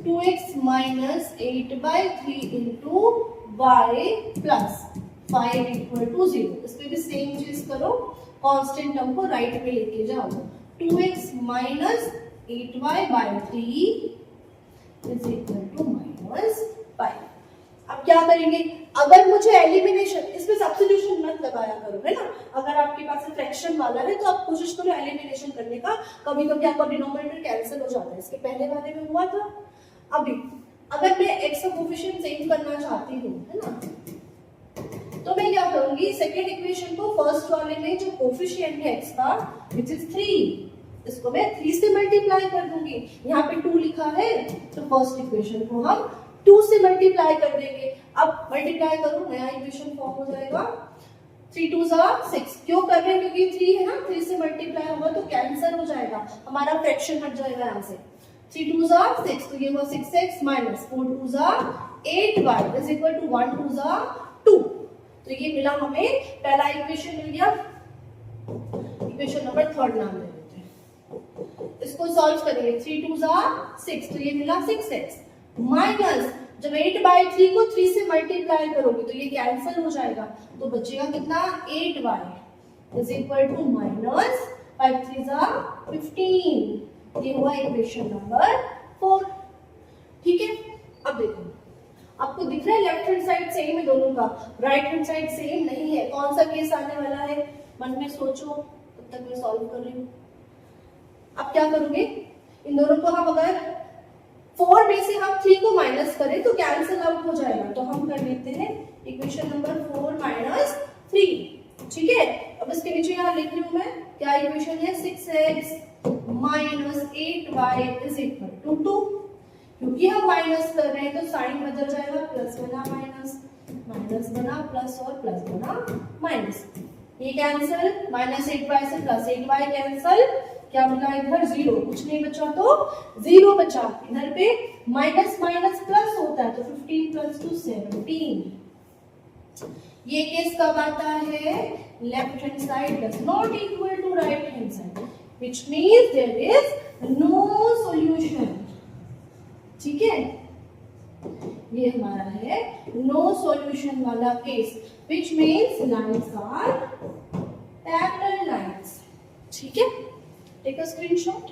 2x minus 8/3 into y plus 5 equal to 0। इस पे भी सेम चीज करो, कांस्टेंट टर्म को राइट में लेके जाओ। 2x minus 8y/3 is equal to minus 5। अब क्या करेंगे, अगर मुझे एलिमिनेशन, इसमें सब्स्टिट्यूशन मत लगाया करो, है ना। अगर आपके पास फ्रैक्शन वाला है तो आप कोशिश करो एलिमिनेशन करने का, कभी कभी आपका डिनोमिनेटर कैंसिल हो जाता है, इसके पहले वाले में हुआ था। अभी अगर मैं x का कोफिशिएंट चेंज करना चाहती हूँ, है ना, तो मैं क्या करूंगी, सेकेंड इक्वेशन को फर्स्ट वाले में जो कोफिशिएंट है x का विच इज 3, इसको मैं 3 से मल्टीप्लाई कर दूंगी। यहाँ पे 2 लिखा है तो फर्स्ट इक्वेशन को हम 2 से मल्टीप्लाई कर देंगे। अब मल्टीप्लाई करो, नया इक्वेशन फॉर्म हो जाएगा, 3 2 6। क्यों कर रहे हैं, क्योंकि 3 है ना, 3 से मल्टीप्लाई होगा तो कैंसिल हो जाएगा, हमारा फ्रैक्शन हट जाएगा यहाँ से। 3 2 6, तो ये हुआ 6x minus 4 2 8y is equal to 1 2 2। तो ये मिला हमें, पहला इक्वेशन मिल गया, इक्वेशन नंबर 3 नाम ले लेते हैं। इसको सॉल्व करेंगे, 3 2 6, तो ये मिला 6x माइनस, जब 8/3 को 3 से मल्टीप्लाई करोगे तो ये कैंसिल हो जाएगा, तो बचेगा कितना, 8y is equal to minus 5 3 15। ये हुआ इक्वेशन नंबर 4। ठीक है, अब देखो, आपको दिख रहा है लेफ्ट हैंड साइड सेम है दोनों का, राइट हैंड साइड सेम नहीं है, कौन सा केस आने वाला है, मन में सोचो, तब तक मैं सॉल्व कर रही हूँ। अब क्या करोगे, इन दोनों को हम अगर 4 में से हम 3 को माइनस करें तो कैंसिल आउट हो जाएगा, तो हम कर लेते हैं इक्वेशन नंबर 4 माइनस 3। ठीक है, अब इसके नीचे यहाँ लिख रही हूँ मैं, क्या इक्वेशन है, 6x minus 8y is equal to 2। क्योंकि हम माइनस कर रहे हैं तो साइन बदल जाएगा, प्लस बना माइनस, माइनस बना प्लस और प्लस बना माइनस, ये कैंसिल, माइनस 8y से प्लस 8y कैंसिल, क्या मिला इधर 0, कुछ नहीं बचा तो 0 बचा, इधर पे माइनस माइनस प्लस होता है तो 15 प्लस 2 17। ये केस कब आता है, left hand side does not equal to right hand side, which means there is no solution. ठीक है, ये हमारा है नो सॉल्यूशन वाला case, which means lines are parallel lines. ठीक है, take a screenshot.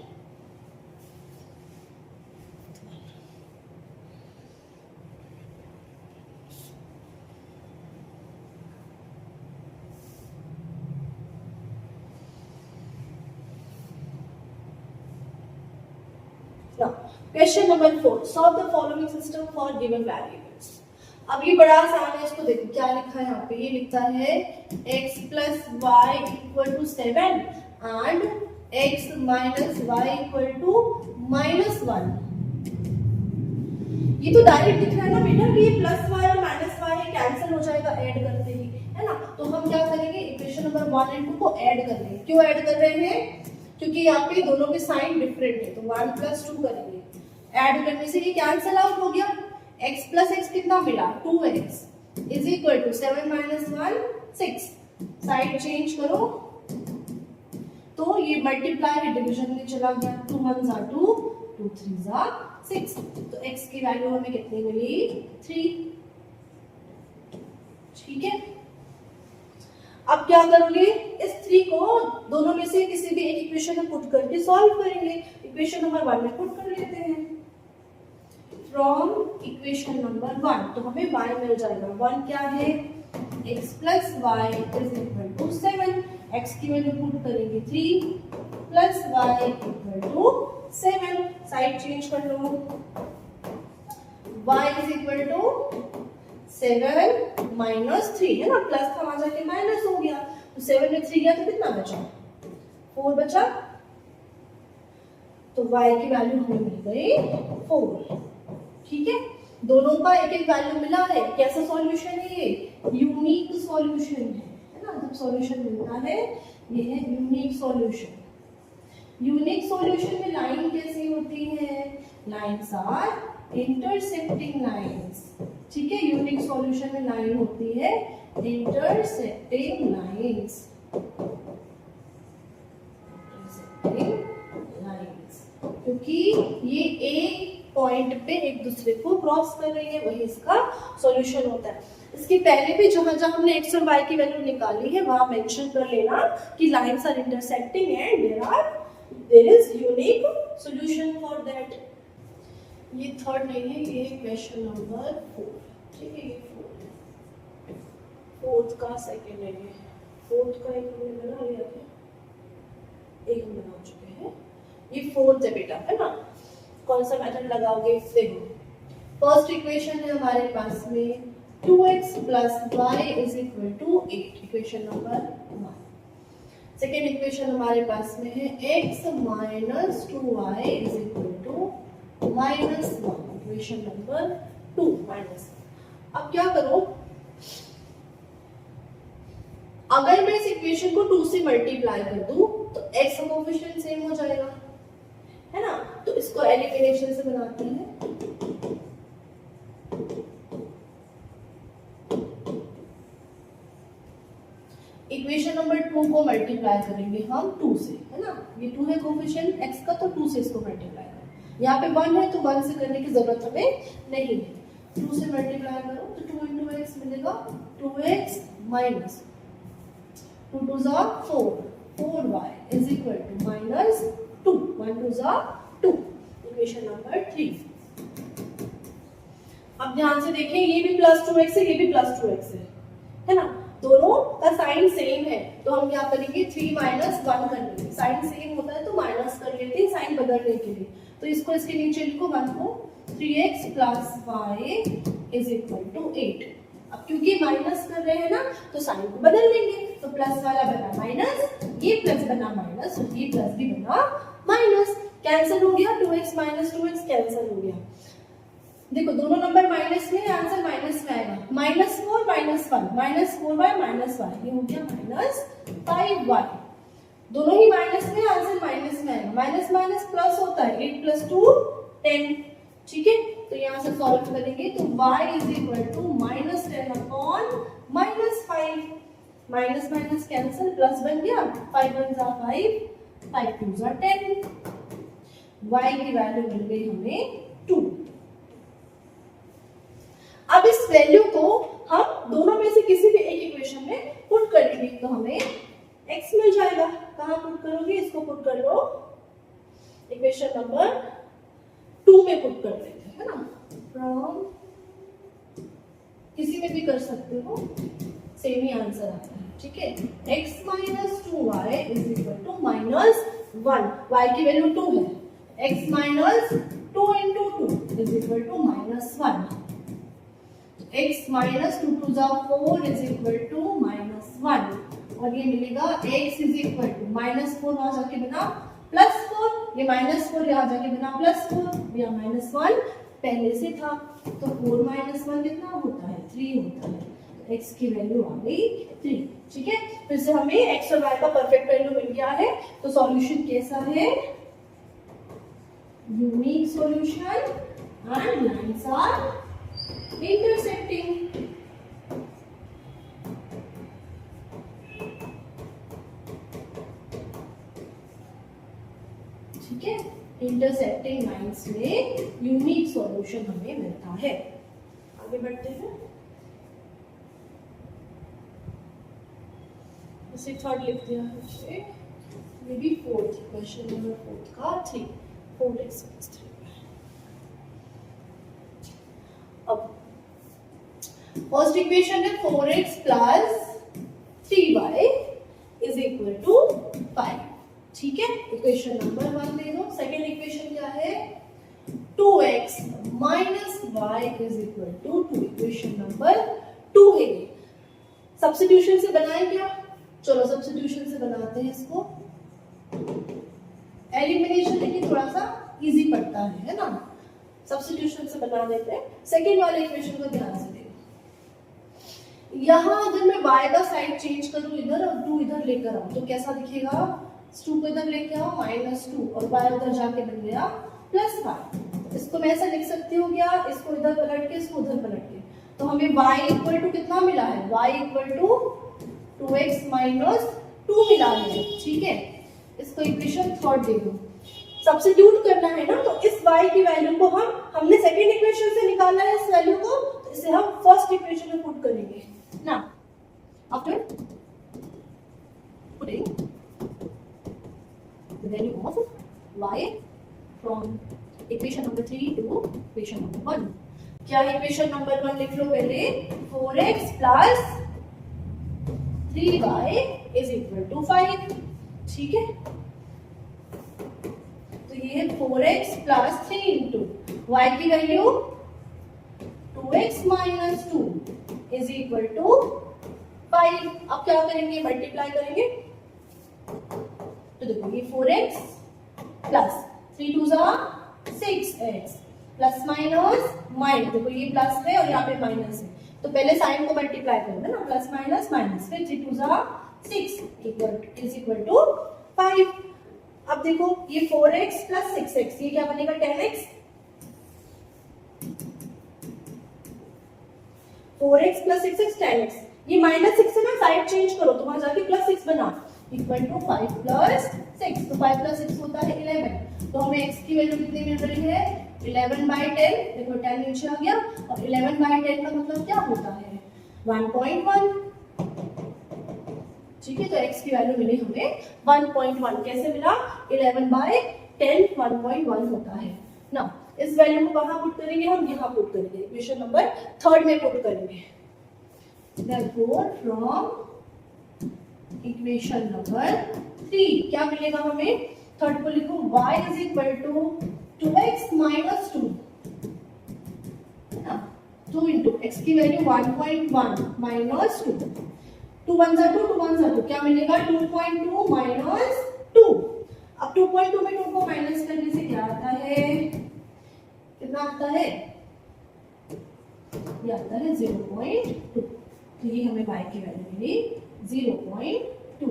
Now, question number 4. Solve the following system for given variables. अब ये बड़ा आसान है, इसको देखो क्या लिखा है यहाँ पे, ये लिखता है x plus y equal to 7 and x minus y equal to -1। ये तो डायरेक्ट दिख रहा है ना बेटा कि ये प्लस y और माइनस y कैंसिल हो जाएगा ऐड करते ही, है ना। तो हम क्या करेंगे, इक्वेशन नंबर 1 और 2 को ऐड कर लेंगे। क्यों ऐड कर रहे हैं, क्योंकि यहाँ पे दोनों के साइन डिफरेंट है, तो 1 + 2 करेंगे, ऐड करने से ये कैंसिल आउट हो गया, x + x कितना मिला, 2x इज इक्वल टू 7 - 1 6। साइड चेंज करो तो ये मल्टीप्लाई है, डिवीजन में चला गया, 2 1 = 2 2 3 = 6, तो x की वैल्यू हमें कितनी मिली, 3। ठीक है, अब क्या करोगे, इस 3 को दोनों में से किसी भी एक इक्वेशन में पुट करके सॉल्व करेंगे। इक्वेशन नंबर 1 में पुट कर लेते हैं, फ्रॉम इक्वेशन नंबर 1, तो हमें y मिल जाएगा, 1 क्या है, x + y is equal to 7, x की वैल्यू पुट करेंगे 3 + y equal to 7, side change कर लो, y इज इक्वल टू 7 - 3, है ना, प्लस था वहां जाके माइनस हो गया, तो 7 में 3 गया तो कितना बचा, 4 बचा, तो y की वैल्यू हमें मिल गई 4। ठीक है, दोनों का एक एक वैल्यू मिला है, कैसा सॉल्यूशन है ये, यूनिक सॉल्यूशन है ना, जब सॉल्यूशन मिलता है ये है यूनिक सॉल्यूशन। यूनिक सॉल्यूशन में लाइन कैसी होती है, लाइंस आर इंटरसेक्टिंग लाइंस। ठीक है, यूनिक सॉल्यूशन में लाइन होती है इंटरसेक्टिंग लाइंस, क्योंकि ये एक पॉइंट पे एक दूसरे को क्रॉस कर रही है, वही इसका सॉल्यूशन होता है। इसके पहले भी जहां जहां हमने x और y की वैल्यू निकाली है वहां मेंशन कर लेना कि lines are intersecting and there is unique solution for that. ये थर्ड नहीं है, ये क्वेश्चन नंबर 4, ठीक है, ये 4 है, फोर्थ का सेकंड है, ये फोर्थ का एक हमने बना लिया था, एक हम बना चुके हैं, ये फोर्थ है बेटा, है ना। कौन सा मेथड लगाओगे, देखो फर्स्ट इक्वेशन है हमारे पास में 2x plus y is equal to 8, equation number 1। Second equation हमारे पास में है x minus 2y is equal to minus 1, equation number 2 minus. अब क्या करो, अगर मैं इस इक्वेशन को 2 से मल्टीप्लाई कर दूं तो x का कोएफिशिएंट सेम हो जाएगा, है ना। तो इसको एलिमिनेशन से बनाते हैं, इक्वेशन नंबर 2 को मल्टीप्लाई करेंगे हम 2 से, है ना। ये 2 है कोएफिशिएंट x का, तो 2 से इसको मल्टीप्लाई करें। यहाँ पे 1 है तो 1 से करने की जरूरत हमें नहीं है, 2 से मल्टीप्लाई करो तो 2 into x मिलेगा 2x माइनस 2 2 जा 4, 4y is equal to minus 2, 1 2 जा 2, इक्वेशन नंबर 3। अब ध्यान से देखें, ये भी प्लस 2x है, ये भी प्लस 2x है ना, दोनों का साइन सेम है, तो हम क्या करेंगे 3 माइनस 1 कर लेंगे, साइन सेम होता है तो माइनस कर लेते हैं साइन बदलने के लिए, तो इसको इसके नीचे लिखो 1 को 3x plus y is equal to 8। अब क्योंकि माइनस कर रहे हैं ना तो साइन को बदल लेंगे, तो प्लस वाला बना माइनस, ये प्लस बना माइनस, और ये प्लस भी बना माइनस, कैंसिल हो गया, 2x माइनस 2x कैंसिल हो गया। देखो दोनों नंबर माइनस में, आंसर माइनस में आएगा, -4 -1 -4y -y, ये हो गया -5y, दोनों ही माइनस में, आंसर माइनस में आएगा, माइनस माइनस प्लस होता है, 8 + 2 10, ठीक है। तो यहाँ से सॉल्व करेंगे तो y is equal to -10 upon -5, minus minus cancel, plus बन गया, 5 1 जा 5, 5 2 जा 10, y की वैल्यू मिल गई हमें 2। अब इस वैल्यू को हम दोनों में से किसी भी एक इक्वेशन में पुट करेंगे तो हमें x मिल जाएगा। कहाँ पुट करोगे, इसको पुट कर लो इक्वेशन नंबर 2 में पुट कर लेते हैं, है ना। फ्रॉम किसी में भी कर सकते हो, सेम ही आंसर आता है, ठीक है। x minus 2y is equal to -1, y की वैल्यू 2 है, x minus 2 into 2 is equal to -1, x minus 2 2 जा 4 is equal to -1, और ये मिलेगा x is equal to -4 वहां जाके बना +4, ये -4 यहाँ जाके बना +4, या -1 पहले से था, तो 4 - 1 कितना होता है, 3 होता है, तो x की वैल्यू आ गई 3, ठीक है। फिर से हमें x और y का परफेक्ट वैल्यू मिल गया है, तो सॉल्यूशन कैसा है, unique solution and lines are intersecting, ठीक है। इंटरसेक्टिंग लाइंस में यूनिक सॉल्यूशन हमें मिलता है। आगे बढ़ते हैं, इसे थर्ड लिख दिया है, ये भी फोर्थ, क्वेश्चन नंबर 4 का 3, 4x + 3। अब फर्स्ट इक्वेशन है 4x plus 3y is equal to 5, ठीक है, इक्वेशन नंबर 1 दे दो। सेकेंड इक्वेशन क्या है, 2x minus y is equal to 2, equation number 2 है। सब्स्टिट्यूशन से बनाए क्या, चलो सब्स्टिट्यूशन से बनाते हैं इसको, एलिमिनेशन लेकिन थोड़ा सा इजी पड़ता है ना, सब्स्टिट्यूशन से बना देते हैं। सेकेंड वाले इक्वेशन को ध्यान से देखो, यहाँ अगर मैं y का साइड चेंज करूं इधर और 2 इधर लेकर आऊं तो कैसा दिखेगा, 2 को इधर लेके आओ -2 और y उधर जाके बन गया +5, इसको मैं ऐसा लिख सकती हूँ क्या, इसको इधर पलट के इसको उधर पलट के, तो हमें y इक्वल टू कितना मिला है, y इक्वल टू 2x - 2 मिला है, ठीक है। इसको इक्वेशन थर्ड दे दो, सब्स्टिट्यूट करना है ना, तो इस y की वैल्यू को हमने सेकेंड इक्वेशन से निकाला है, इस वैल्यू को, तो इसे हम फर्स्ट इक्वेशन में पुट करेंगे ना। After putting the value of y from equation number 3 to to equation number 1। क्या इक्वेशन नंबर 1 लिख लो पहले, 4x plus 3y is equal to 5। ठीक है, तो ये है 4x प्लस 3 इंटू y की value 2x minus 2 is equal to 5। अब क्या करेंगे, मल्टीप्लाई करेंगे। तो देखो ये 4x plus 3 2 6x plus minus minus, देखो ये प्लस है और यहाँ पे माइनस है, तो पहले साइन को मल्टीप्लाई करोगे ना, प्लस माइनस माइनस, फिर 3 2 6 इज इक्वल टू 5। अब देखो ये 4x प्लस 6x, ये क्या बनेगा 10x। 4x plus 6x 10x, ये माइनस 6 है ना, साइड चेंज करो तो वहां जाके प्लस 6 बना, इक्वल टू 5 प्लस 6, तो 5 प्लस 6 होता है 11। तो हमें x की वैल्यू कितनी मिल रही है, 11/10। देखो 10 नीचे आ गया, और 11/10 का मतलब क्या होता है 1.1। ठीक है, तो x की वैल्यू मिली हमें 1.1। कैसे मिला, 11/10 1.1 होता है ना। इस वैल्यू को कहाँ पुट करेंगे, हम यहाँ पुट करेंगे, इक्वेशन नंबर 3 में पुट करेंगे। Therefore, from इक्वेशन नंबर 3 क्या मिलेगा हमें, थर्ड को लिखो, y is equal to 2x minus 2, 2 into x की वैल्यू 1.1 माइनस 2, 2 1 जा 2, 2 1 जा 2, क्या मिलेगा 2.2 माइनस 2। अब 2.2 में 2 को माइनस करने से क्या आता है, कितना आता है, ये आता है 0.2। तो ये हमें y की वैल्यू मिली 0.2।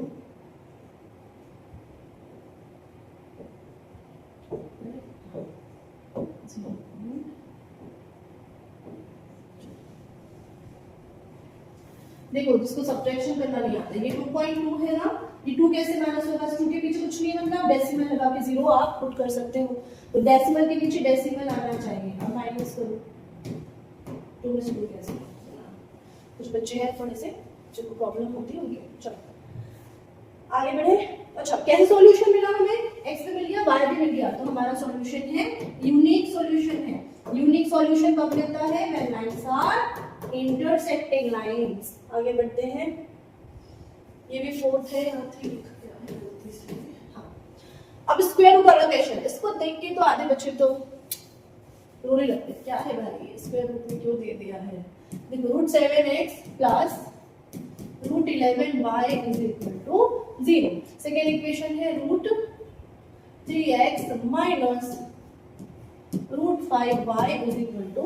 देखो जिसको सब्ट्रैक्शन करना नहीं आता, ये 2.2 है ना, ये 2 कैसे माइनस होगा, 2 के पीछे कुछ नहीं है, मतलब डेसिमल लगा के 0 आप पुट कर सकते हो, तो डेसिमल के पीछे डेसिमल आना चाहिए। अब माइनस करो, 2 में से 2 कैसे, कुछ बच्चे हैं थोड़े से जिनको प्रॉब्लम होती है उनके। चलो आगे बढ़े। अच्छा कैसे सॉल्यूशन मिला हमें, x भी मिल गया y भी मिल गया, तो हमारा सॉल्यूशन है यूनिक सॉल्यूशन है। यूनिक सॉल्यूशन कब मिलता है, when lines are intersecting lines. आगे बढ़ते हैं, ये भी फोर्थ है, यहाँ 3 लिखा गया है। हाँ, अब स्क्वायर रूट एलोकेशन, इसको देख के तो आधे बच्चे तो रोने लगते, क्या है भाई स्क्वायर रूट में क्यों दे दिया है। देखो root 7x plus root 11y is equal to 0। Second equation है root 3x minus root 5y is equal to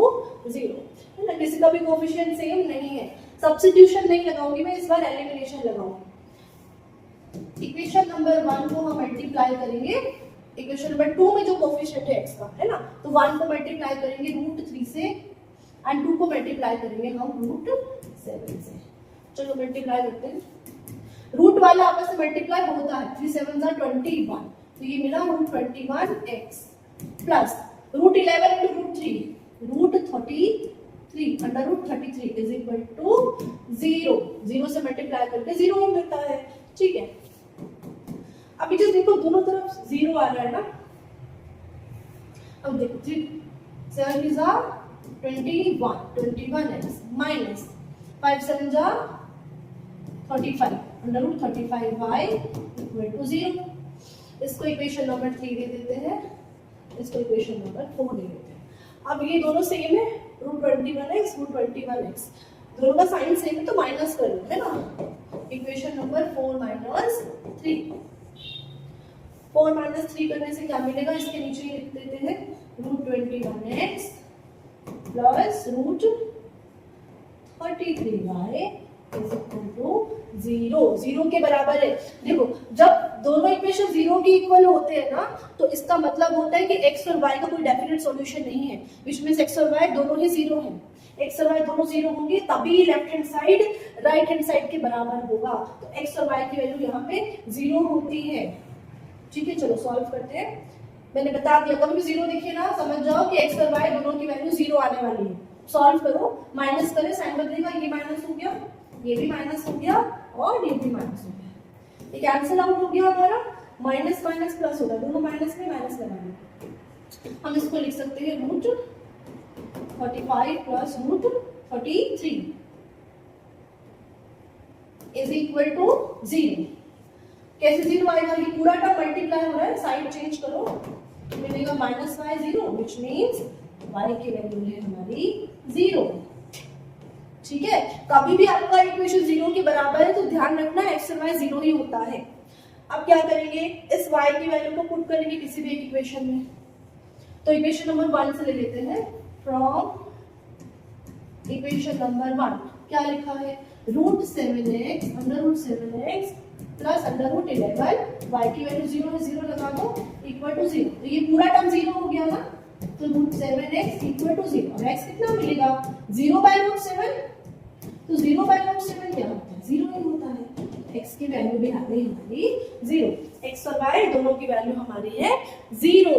0, है ना। किसी का भी कोफिशिएंट सेम नहीं है, सब्स्टिट्यूशन नहीं लगाऊंगी मैं, इस बार एलिमिनेशन लगाऊंगी। इक्वेशन नंबर 1 को हम मल्टीप्लाई करेंगे इक्वेशन नंबर 2 में जो कोफिशिएंट है x का, है ना, तो 1 को मल्टीप्लाई करेंगे रूट 3 से एंड 2 को मल्टीप्लाई करेंगे हम रूट 7 से। चलो मल्टीप्लाई करते हैं, रूट वाला आपस में मल्टीप्लाई होता है, 3 7 जा 21, तो ये मिला root 21x plus root 11 into root 3 root 33 under root 33 is equal to 0। 0 से मल्टीप्लाई करके 0 मिलता है। ठीक है, अभी जो देखो दोनों तरफ 0 आ रहा है ना, अब देखो 3 7 is 21x माइनस 5 7 जा 35 under root 35y equal to 0। इसको इक्वेशन नंबर 3 दे देते हैं, इसको इक्वेशन नंबर 4 दे देते हैं। अब ये दोनों सेम है, रूट 21x रूट 21x, दोनों का साइन सेम है तो माइनस कर लो, है ना। इक्वेशन नंबर 4 माइनस 3, 4 माइनस 3 करने से क्या मिलेगा, इसके नीचे लिख देते हैं root 21x plus root 33y is equal to 0। 0 के बराबर है। देखो जब दोनों इक्वेशन 0 के इक्वल होते हैं ना, तो इसका मतलब होता है कि x और y का कोई डेफिनेट सॉल्यूशन नहीं है, विच मींस x और y दोनों ही 0 हैं। x और y दोनों 0 होंगे तभी left hand side right hand side के बराबर होगा, तो x और y की वैल्यू यहाँ पे 0 होती है। ठीक है, चलो सॉल्व करते हैं। मैंने बता दिया, कभी भी 0 दिखे ना समझ जाओ कि x और y दोनों की वैल्यू 0 आने वाली है। सॉल्व करो, माइनस करें, साइन बदलेगा, ये माइनस हो गया, ये भी माइनस हो गया और ये भी माइनस हो गया, ये कैंसिल आउट हो गया हमारा, माइनस माइनस प्लस होगा, दोनों माइनस में माइनस लगाएंगे। हम इसको लिख सकते हैं root 45 plus root 33 is equal to 0। कैसे 0 आएगा? ये पूरा टर्म मल्टीप्लाई हो रहा है, साइड चेंज करो, मिलेगा minus y 0, which means y की वैल्यू है हमारी 0। ठीक है, कभी भी आपका इक्वेशन 0 के बराबर है तो ध्यान रखना x और y 0 ही होता है। अब क्या करेंगे, इस y की वैल्यू को पुट करेंगे किसी भी एक इक्वेशन में। तो इक्वेशन नंबर 1 से ले लेते हैं, फ्रॉम इक्वेशन नंबर 1 क्या लिखा है, root 7x under root 7x plus under root 11, y की वैल्यू 0 है, 0 लगा दो, इक्वल टू 0। तो ये पूरा टर्म 0 हो गया ना, तो रूट 7x इक्वल टू 0 और x कितना मिलेगा, 0 बाय रूट 7। तो 0 बाय रूट 7 क्या होता है, 0 ही होता है। x की वैल्यू भी आ गई हमारी 0, x और y दोनों की वैल्यू हमारी है 0।